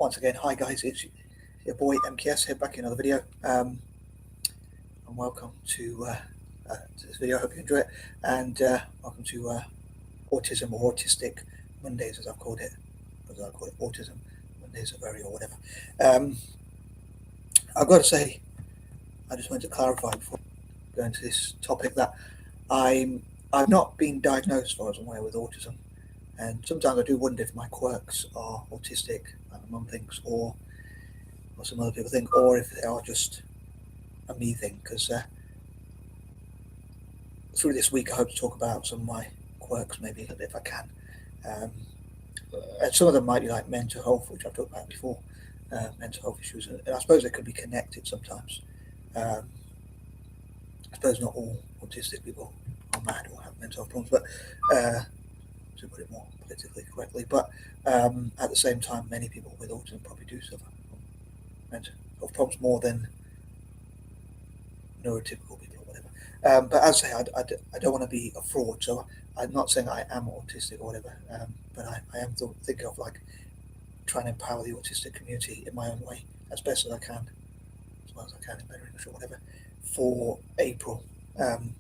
Once again, hi guys, it's your boy M.K.S here, back in another video, and welcome to this video. I hope you enjoy it, and welcome to Autism or Autistic Mondays, as I've called it, Autism Mondays or whatever. I've got to say, I just wanted to clarify before going to this topic that I've not been diagnosed, as far as I'm aware, with autism. And sometimes I do wonder if my quirks are autistic, like my mum thinks, or some other people think, or if they are just a me thing. Because through this week, I hope to talk about some of my quirks, maybe if I can. And some of them might be like mental health, which I've talked about before, mental health issues. And I suppose they could be connected sometimes. I suppose not all autistic people are mad or have mental health problems, but to put it more politically correctly, but at the same time, many people with autism probably do suffer from mental health problems more than neurotypical people or whatever. But as I say, I don't want to be a fraud, so I'm not saying I am autistic or whatever, but I am thinking of like trying to empower the autistic community in my own way as best as I can, as well as I can in better English or whatever, for April, and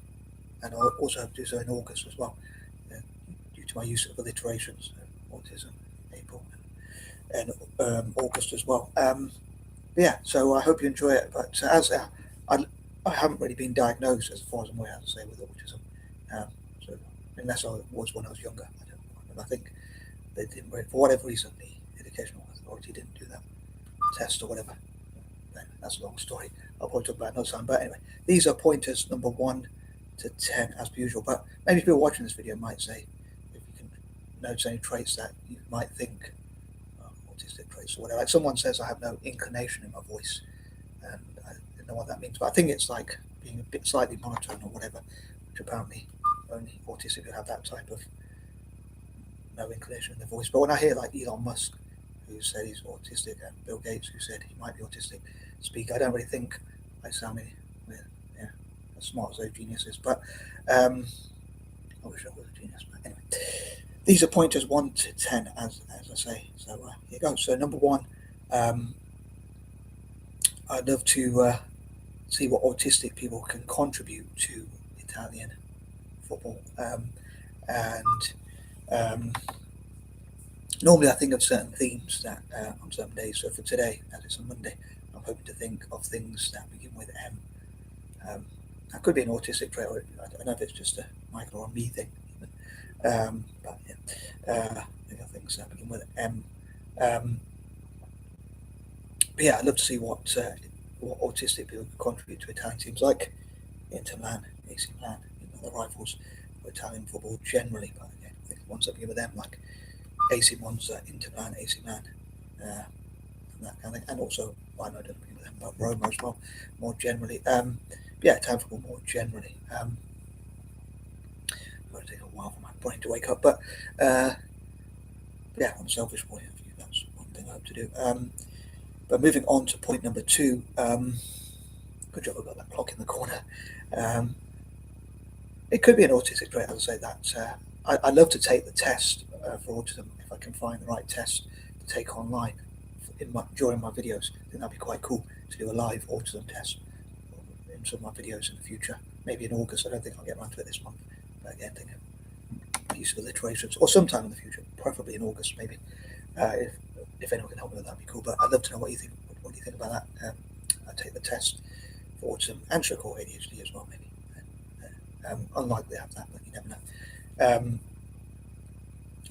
I'll also have to do so in August as well. Due to my use of alliterations, autism, April, and August as well. Yeah, so I hope you enjoy it. But as I haven't really been diagnosed, as far as I'm aware, as I say, with autism. So unless I was when I was younger, I don't know. I think they didn't, for whatever reason, the educational authority didn't do that test or whatever. That's a long story. I'll probably talk about it another time. But anyway, these are pointers number 1 to 10 as per usual. But maybe people watching this video might say, notice any traits that you might think autistic traits or whatever. Like someone says I have no inclination in my voice, and I don't know what that means, but I think it's like being a bit slightly monotone or whatever, which apparently only autistic people have that type of no inclination in their voice. But when I hear like Elon Musk, who said he's autistic, and Bill Gates, who said he might be autistic, speak, I don't really think I sound as smart as those geniuses. But I wish I was a genius, but anyway. These are pointers 1 to 10, as I say. So here you go. So number 1, I'd love to see what autistic people can contribute to Italian football. Normally I think of certain themes that on certain days. So for today, as it's a Monday, I'm hoping to think of things that begin with M. That could be an autistic trait, or I don't know if it's just a Michael or a me thing. But yeah, I think things that begin with M. But yeah, I'd love to see what autistic people can contribute to Italian teams like Inter Milan, AC Milan, the rivals for Italian football generally. But again, I think the ones that begin with M, like AC Monza, Inter Milan, AC Milan, and that kind of thing. And also, I know it doesn't begin with M, but Roma as well, more generally. Yeah, Italian football more generally. It'll take a while for my brain to wake up, but yeah, I'm a selfish point of view. That's one thing I hope to do. But moving on to point number 2, good job I've got that clock in the corner. It could be an autistic trait, as I say that. I love to take the test for autism if I can find the right test to take online during my videos. I think that'd be quite cool to do a live autism test in some of my videos in the future. Maybe in August. I don't think I'll get around to it this month. But again, think of use of alliterations, or sometime in the future, preferably in August, maybe. If anyone can help me with that, that'd be cool. But I'd love to know what you think. What do you think about that? I take the test for autism and stroke or ADHD as well, maybe. Unlikely to have that, but you never know.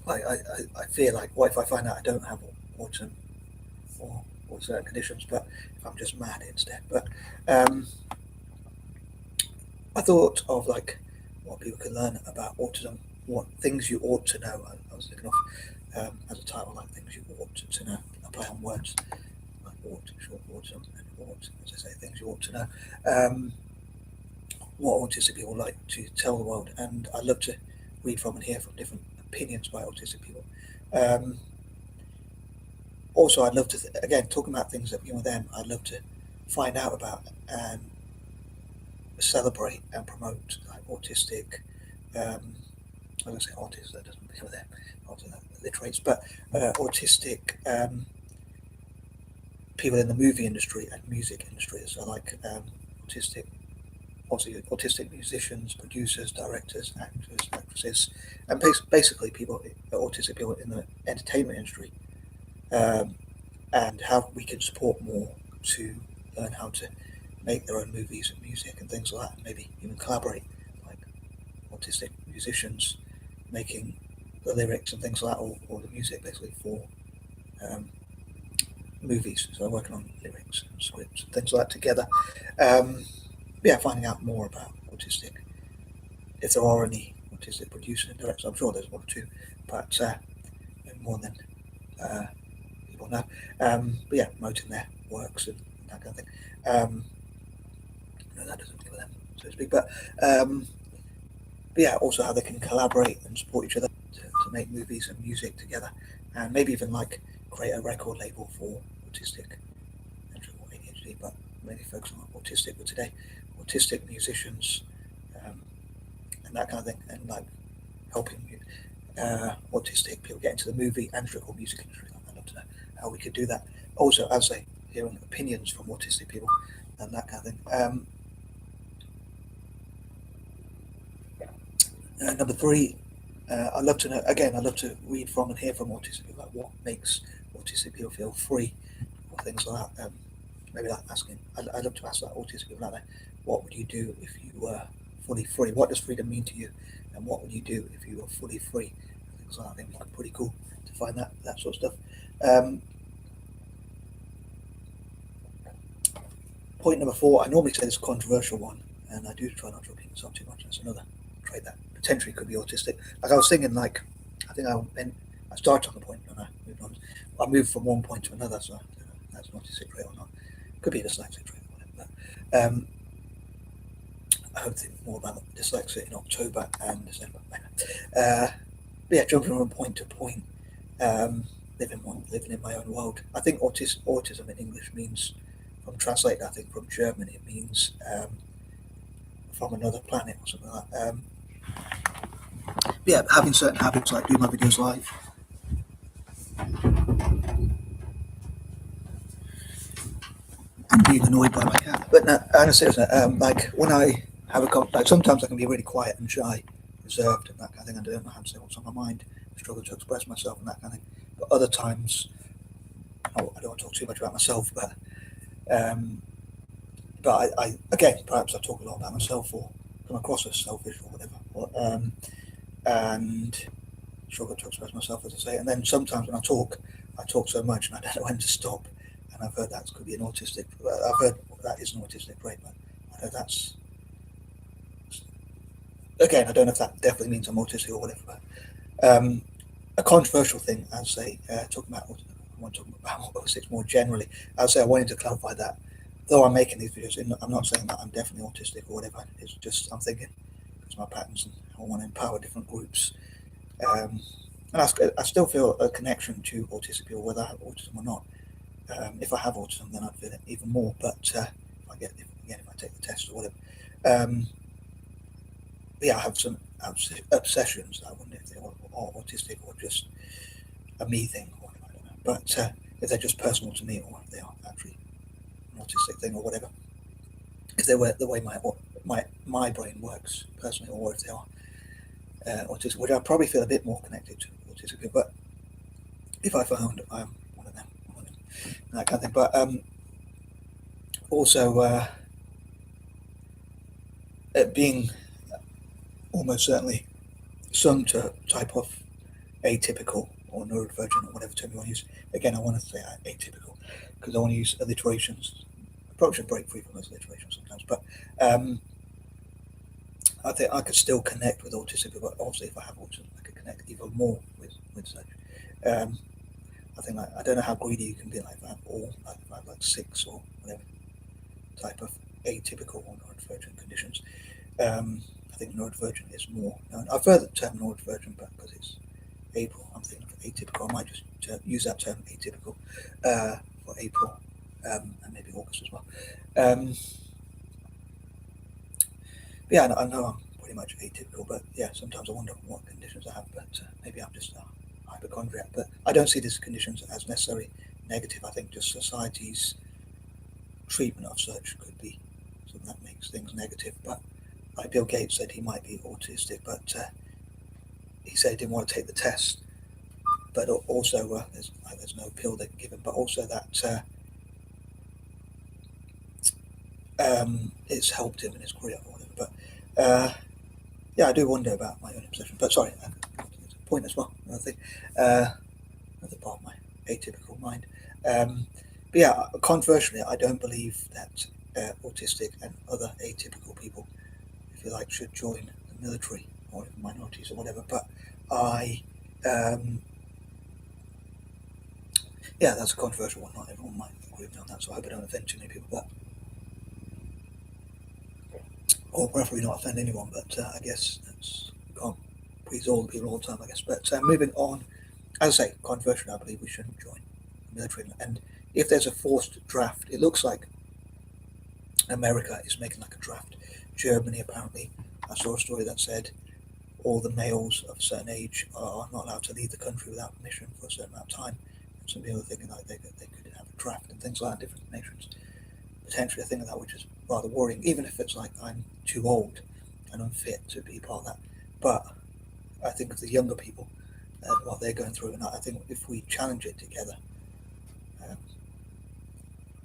I feel like, what if I find out I don't have autism or certain conditions, but if I'm just mad instead? But I thought of like what people can learn about autism, what things you ought to know. I was thinking of as a title, like things you ought to know. I play on words, like ought, short autism, and ought, as I say, things you ought to know. What autistic people like to tell the world, and I love to read from and hear from different opinions by autistic people. Also, I'd love to, again, talking about things that begin with them, I'd love to find out about and celebrate and promote like autistic, I'm going to say artists, that doesn't begin with them, the traits, but autistic people in the movie industry and music industry, so like autistic, obviously autistic musicians, producers, directors, actors, actresses, and basically people, autistic people in the entertainment industry, um, and how we can support more to learn how to make their own movies and music and things like that, and maybe even collaborate, like autistic musicians making the lyrics and things like that, or the music basically for um, movies. So I'm working on lyrics and scripts and things like that together. Um, yeah, finding out more about autistic, if there are any autistic producers and directors. I'm sure there's one or two, but more than uh, people know. But yeah, promoting their works and that kind of thing. No, that doesn't deal with them, so to speak. But yeah, also how they can collaborate and support each other to make movies and music together, and maybe even like create a record label for autistic and ADHD, but mainly focus on autistic. But today, autistic musicians and that kind of thing, and like helping autistic people get into the movie and record music industry. I'd love to know how we could do that. Also, as I hearing opinions from autistic people and that kind of thing. Number three, I'd love to know again. I'd love to read from and hear from autistic people about what makes autistic people feel free, or things like that. Maybe like asking. I'd love to ask that autistic people out there. What would you do if you were fully free? What does freedom mean to you? And what would you do if you were fully free? Things like that. I think it's pretty cool to find that sort of stuff. Point number four. I normally say this controversial one, and I do try not to repeat myself too much. That's another trait that potentially could be autistic. Like I was thinking, like I think I started on the point and I moved on. I moved from one point to another, so I don't know if that's an autistic trait or not. Could be a dyslexic trait or whatever. But, I hope to think more about dyslexia in October and December. But yeah, jumping from point to point, living in my own world. I think autism in English means, from translated, I think from German, it means from another planet or something like that. Yeah, having certain habits like doing my videos live. And being annoyed by my cat. But no, on a serious note, like when I have like sometimes I can be really quiet and shy, reserved, and that kind of thing. I don't know how to say what's on my mind, struggle to express myself and that kind of thing. But other times, I don't want to talk too much about myself, um, but I again, perhaps I talk a lot about myself or come across as selfish or whatever, and struggle to express myself, as I say. And then sometimes when I talk so much and I don't know when to stop. And I've heard that could be an autistic. I've heard that is an autistic trait, but I know that's again. I don't know if that definitely means I'm autistic or whatever. But a controversial thing, I'd say, talking about I want to talk about autistic more generally. I'd say I wanted to clarify that. Though I'm making these videos, I'm not saying that I'm definitely autistic or whatever. It's just I'm thinking because my patterns and I want to empower different groups. And I still feel a connection to autistic people, whether I have autism or not. If I have autism, then I'd feel it even more. But if I take the test or whatever, yeah, I have some obsessions. I wonder if they are autistic or just a me thing or whatever. I don't know. But if they're just personal to me, or if they are actually an autistic thing or whatever, if they were the way my brain works personally, or if they are autistic, which I probably feel a bit more connected to autistic. But if I found I'm one of them, that kind of thing. But also it being almost certainly some type of atypical or neurodivergent or whatever term you want to use. Again, I want to say atypical because I want to use alliterations. I probably should break free from those alliterations sometimes, but I think I could still connect with autistic people. Obviously, if I have autism, I could connect even more with such. I think I don't know how greedy you can be, like that, or like if I have like 6 or whatever type of atypical or neurodivergent conditions. I think neurodivergent is more known. I've heard the term neurodivergent, but because it's April, I'm thinking of atypical. I might just use that term atypical for April and maybe August as well. Yeah, I know I'm pretty much atypical, but yeah, sometimes I wonder what conditions I have. But maybe I'm just a hypochondriac. But I don't see these conditions as necessarily negative. I think just society's treatment of such could be something that makes things negative. But like Bill Gates said, he might be autistic, but he said he didn't want to take the test. But also, there's no pill they can give him. But also that it's helped him in his career or whatever. But yeah, I do wonder about my own obsession. But sorry, there's a point as well. Another thing, another part of my atypical mind. But yeah, controversially, I don't believe that autistic and other atypical people, if you like, should join the military or minorities or whatever. But I, yeah, that's a controversial one. Not everyone might agree with me on that, so I hope I don't offend too many people. But or preferably not offend anyone. But I guess that's can't please all the people all the time, I guess. But moving on, as I say, controversial. I believe we shouldn't join the military. And if there's a forced draft, it looks like America is making like a draft. Germany, apparently, I saw a story that said all the males of a certain age are not allowed to leave the country without permission for a certain amount of time. And some people are thinking like they could have a draft and things like that, different nations. Potentially a thing of that, which is rather worrying, even if it's like I'm too old and unfit to be part of that. But I think of the younger people and what they're going through, and I think if we challenge it together,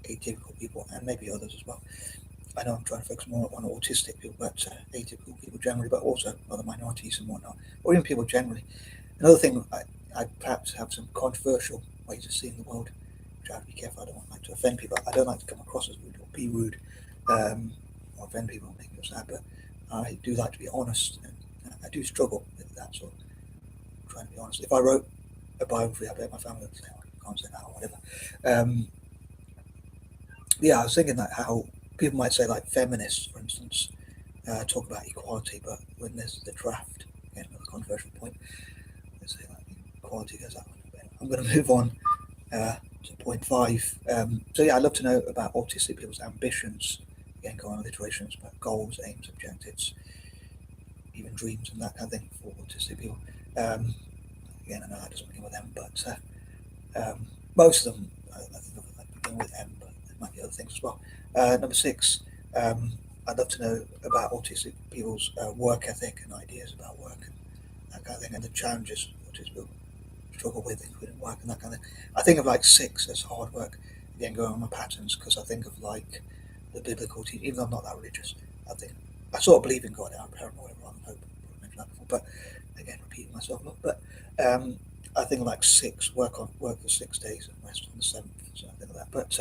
atypical people and maybe others as well. I know I'm trying to focus more on autistic people, but atypical people generally, but also other minorities and whatnot, or even people generally. Another thing, I perhaps have some controversial ways of seeing the world, which I have to be careful. I don't like to offend people. I don't like to come across as rude or be rude, or offend people and make them sad. But I do like to be honest, and I do struggle with that. So I'm trying to be honest. If I wrote a biography, I bet my family would say, "Oh, you can't say that," or whatever. Yeah, I was thinking that how people might say, like feminists, for instance, talk about equality, but when there's the draft, again, another controversial point, they say like equality goes that way. I'm going to move on to point 5. So yeah, I'd love to know about autistic people's ambitions. Again, go on alliterations, but goals, aims, objectives, even dreams and that kind of thing for autistic people. Again, I know that doesn't begin with M, but most of them, I think, begin with M, but there might be other things as well. Number 6, I'd love to know about autistic people's work ethic and ideas about work and that kind of thing, and the challenges autistic people struggle with, including work and that kind of thing. I think of like 6 as hard work. Again, going on my patterns, because I think of like the biblical teaching, even though I'm not that religious. I think I sort of believe in God. I'm paranoid rather than hope. I mentioned that before, but again, repeating myself a lot. But I think like 6 work for 6 days and rest on the 7th, so I think of that. But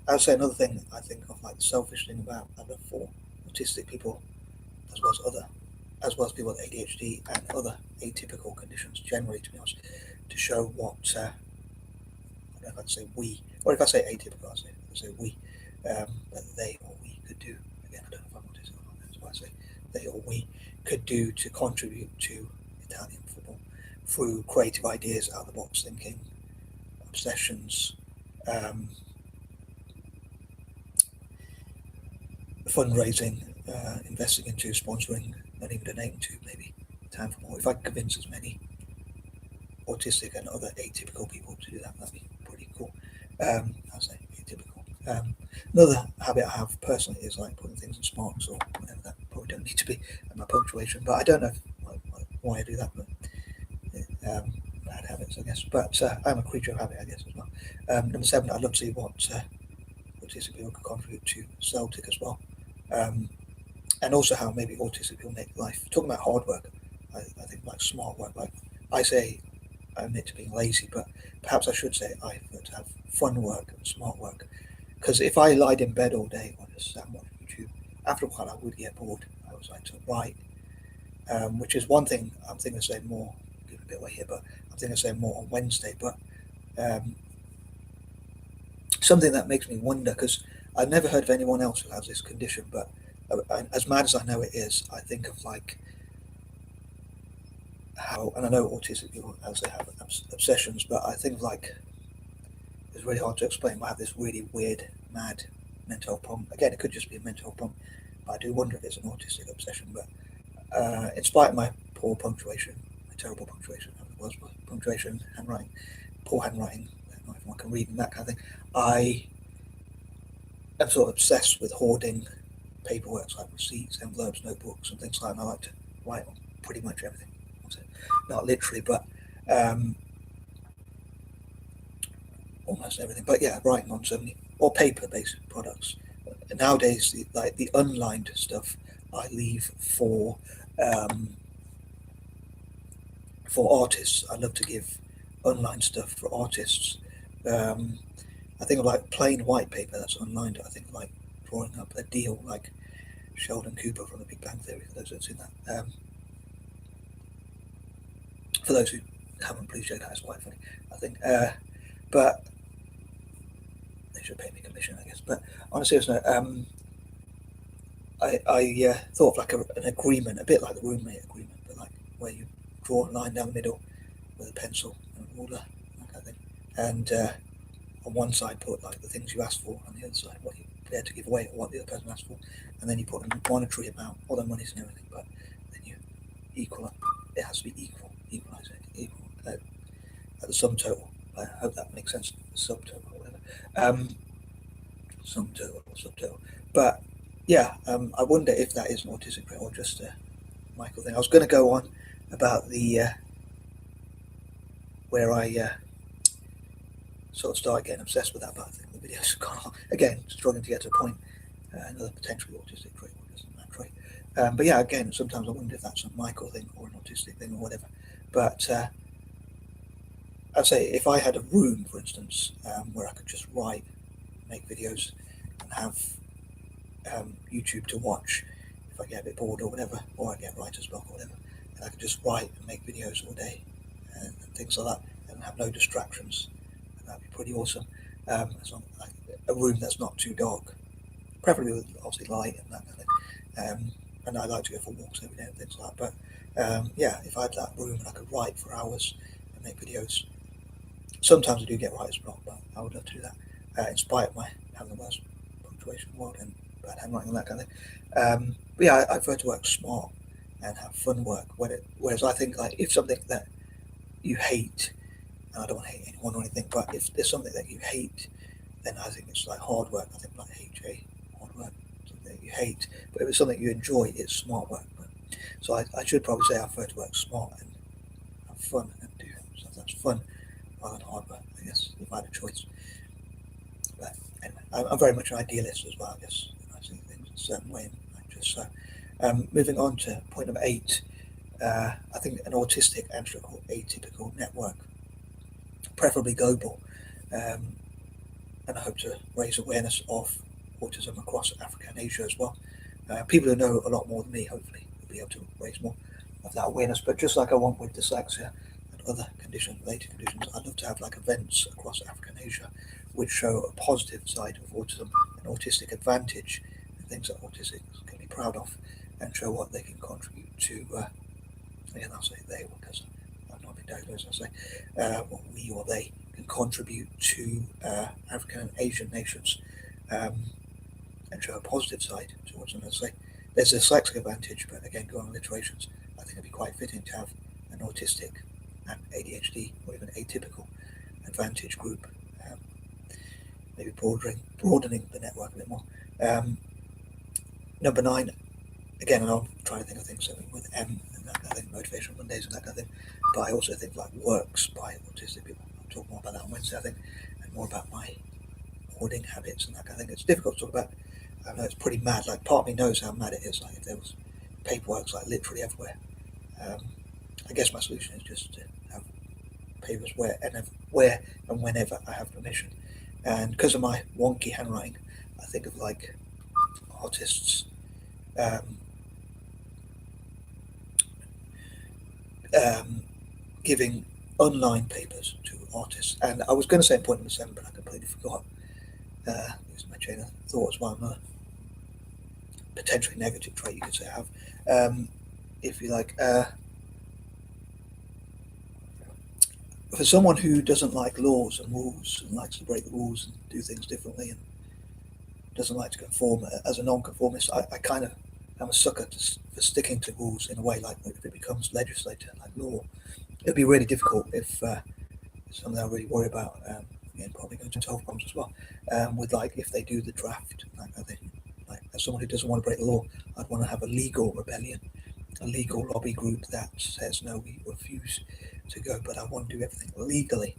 I would say another thing I think of, like the selfish thing about other for autistic people, as well as people with ADHD and other atypical conditions generally, to be honest, to show what I don't know if I'd say we, or if I say atypical, I'd say we, that they or we could do. Again, I don't know if I'm autistic or not. That's why I say they or we could do to contribute to Italian football through creative ideas, out of the box thinking, obsessions, fundraising, investing into, sponsoring, and even donating to maybe Time for More. If I could convince as many autistic and other atypical people to do that, that'd be pretty cool. I'll say atypical. Another habit I have personally is like putting things in sparks or whatever that probably don't need to be, and my punctuation, but I don't know why I do that, but bad habits, I guess. But I'm a creature of habit, I guess, as well. Number 7, I'd love to see what autistic people could contribute to Celtic as well. And also how maybe autistic people make life. Talking about hard work, I think like smart work. Like I say, I admit to being lazy, but perhaps I should say I prefer to have fun work and smart work. Because if I lied in bed all day or just sat watching YouTube, after a while I would get bored. I was like to write, which is one thing I'm thinking of saying more. Give a bit away here, but I'm thinking of saying more on Wednesday. But something that makes me wonder, because I've never heard of anyone else who has this condition, but as mad as I know it is, I think of like how, and I know autistic people, as they have obsessions, but I think like it's really hard to explain. I have this really weird, mad mental health problem. Again, it could just be a mental health problem, but I do wonder if it's an autistic obsession. But in spite of my poor punctuation, my terrible punctuation, punctuation, handwriting, poor handwriting, not everyone can read and that kind of thing. I am sort of obsessed with hoarding paperwork like receipts, envelopes, notebooks, and things like that. And I like to write on pretty much everything. Not literally, but um, almost everything. But yeah, writing on so many or paper-based products. Nowadays, the unlined stuff I leave um, for artists. I love to give unlined stuff for artists. Um, I think of like plain white paper that's unlined. I think like drawing up a deal like Sheldon Cooper from The Big Bang Theory. For those who've seen that, for those who haven't, please check that. It's quite funny, I think. But they should pay me commission, I guess. But on a serious note, I thought of like an agreement, a bit like the roommate agreement, but like where you draw a line down the middle with a pencil and a ruler, that kind of thing. And on one side put like the things you asked for, on the other side what you prepared to give away or what the other person asked for, and then you put a monetary amount, all the monies and everything, but then you equal up. It has to be equalize it, equal at the sum total. I hope that makes sense. The subtotal or whatever. Sum total or subtotal. But yeah, I wonder if that is an autistic trait or just a Michael thing. I was going to go on about the where I sort of started getting obsessed with that, but I think the video's gone on. Again, struggling to get to a point. Another potentially autistic trait or just that trait. But yeah, again, sometimes I wonder if that's a Michael thing or an autistic thing or whatever. But I'd say if I had a room, for instance, where I could just write, make videos, and have YouTube to watch if I get a bit bored or whatever, or I get writer's block or whatever, and I could just write and make videos all day and things like that, and have no distractions, and that'd be pretty awesome. As long like a room that's not too dark, preferably with obviously light and that kind of thing. And I like to go for walks every day and things like that. But yeah, if I had that room and I could write for hours and make videos, sometimes I do get writer's block, but I would love to do that, in spite of my having the worst punctuation in the world and bad handwriting and that kind of thing. But yeah, I prefer to work smart and have fun work. Whereas I think like if something that you hate, and I don't want to hate anyone or anything, but if there's something that you hate, then I think it's like hard work. I think like HA, hard work, something that you hate. But if it's something you enjoy, it's smart work. So I should probably say I prefer to work smart and have fun and do something that's fun rather than hard work, I guess, if I had a choice. But anyway, I'm very much an idealist as well, I guess. I see things a certain way and I just so. Moving on to point number 8, I think an autistic and atypical network, preferably global, and I hope to raise awareness of autism across Africa and Asia as well. People who know a lot more than me, hopefully, will be able to raise more of that awareness. But just like I want with dyslexia and other related conditions, I'd love to have like events across Africa and Asia which show a positive side of autism, an autistic advantage, and things that autistics can be proud of, and show what they can contribute to. Again, I'll say they because I've not been diagnosed. I'll say what we or they can contribute to African and Asian nations, and show a positive side towards them. As I say, there's a dyslexic advantage, but again, going on alliterations, I think it'd be quite fitting to have an autistic and ADHD or even atypical advantage group, maybe broadening the network a bit more. Number 9, again, and I'm trying to think of things with M and that kind of thing, motivational Mondays and that kind of thing, but I also think like works by autistic people. I'll talk more about that on Wednesday, I think, and more about my hoarding habits and that kind of thing. It's difficult to talk about. I know it's pretty mad. Like part of me knows how mad it is. Like if there was paperwork like literally everywhere. I guess my solution is just to have papers where and whenever I have permission. And because of my wonky handwriting, I think of like artists um, giving online papers to artists. And I was going to say point number 7, but I completely forgot. Losing my chain of thought as well. Another potentially negative trait you could say I have, if you like. For someone who doesn't like laws and rules and likes to break the rules and do things differently and doesn't like to conform as a non-conformist, I kind of am a sucker for sticking to rules in a way. Like if it becomes legislature, like law, it'd be really difficult if something I really worry about. again, probably going to solve problems as well. With like if they do the draft, like I think, like as someone who doesn't want to break the law, I'd want to have a legal rebellion, a legal lobby group that says no, we refuse to go, but I want to do everything legally.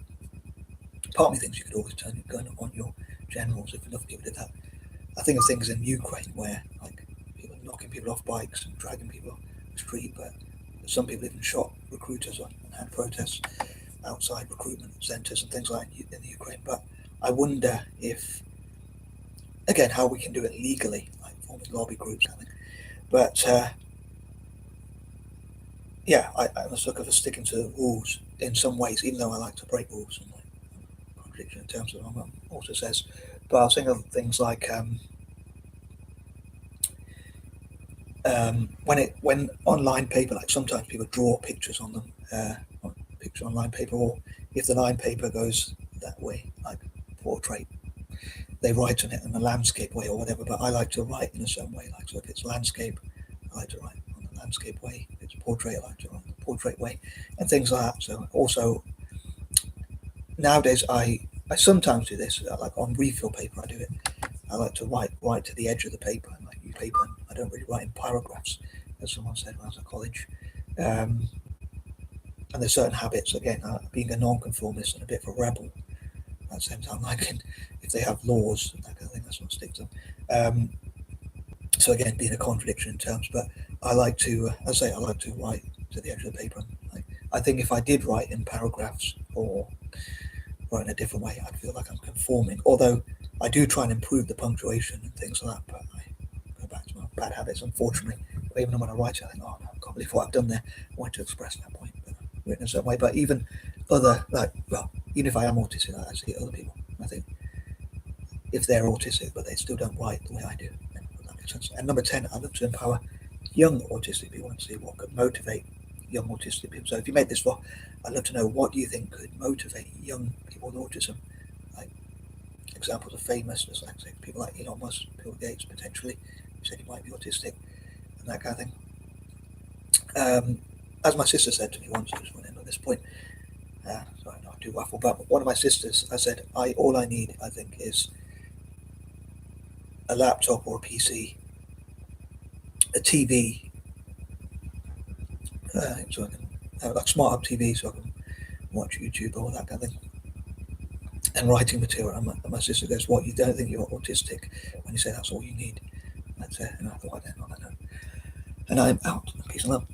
Part of me thinks you could always turn your gun on your generals if enough people did that. I think of things in Ukraine where like people knocking people off bikes and dragging people off the street, but some people even shot recruiters and had protests outside recruitment centres and things like in the Ukraine. But I wonder if, again, how we can do it legally, like forming lobby groups, I think. But yeah, I'm a sucker for sticking to the rules in some ways, even though I like to break rules. And like contradiction in terms of what also says. But I was thinking of things like when online paper, like sometimes people draw pictures on them, on picture online paper, or if the line paper goes that way, like portrait, they write on it in a landscape way or whatever. But I like to write in a certain way, like so if it's landscape, I like to write on the landscape way. If it's portrait, I like to write on the portrait way, and things like that. So also nowadays, I sometimes do this, like on refill paper, I do it. I like to write to the edge of the paper, and like use paper. And I don't really write in paragraphs, as someone said when I was at college. And there's certain habits, again, being a non-conformist and a bit of a rebel at the same time. Like if they have laws, that kind of thing, that's what sticks to them. So again, being a contradiction in terms, but I like to, as I say, I like to write to the edge of the paper. And like, I think if I did write in paragraphs or write in a different way, I'd feel like I'm conforming. Although I do try and improve the punctuation and things like that, but I go back to my bad habits, unfortunately. But even when I write it, I think, oh no, I can't believe what I've done there. I want to express that point, but written in a certain way. But even other, like, well, even if I am autistic, I see other people. I think if they're autistic, but they still don't write the way I do, then that makes sense. And number 10, I look to empower young autistic people and see what could motivate young autistic people. So if you make this for, I'd love to know what do you think could motivate young people with autism, like examples of famous, just like say, people like Elon Musk, Bill Gates, potentially, who said he might be autistic, and that kind of thing. As my sister said to me once, I just went in at this point, sorry, not too waffle, but one of my sisters, I said, all I need, I think, is a laptop or a PC, a TV, so I can have like smart hub TV, so I can watch YouTube or that kind of thing, and writing material. And my sister goes, "What, you don't think you're autistic when you say that's all you need?" That's it. And I thought, I don't know. And I'm out. Peace and love.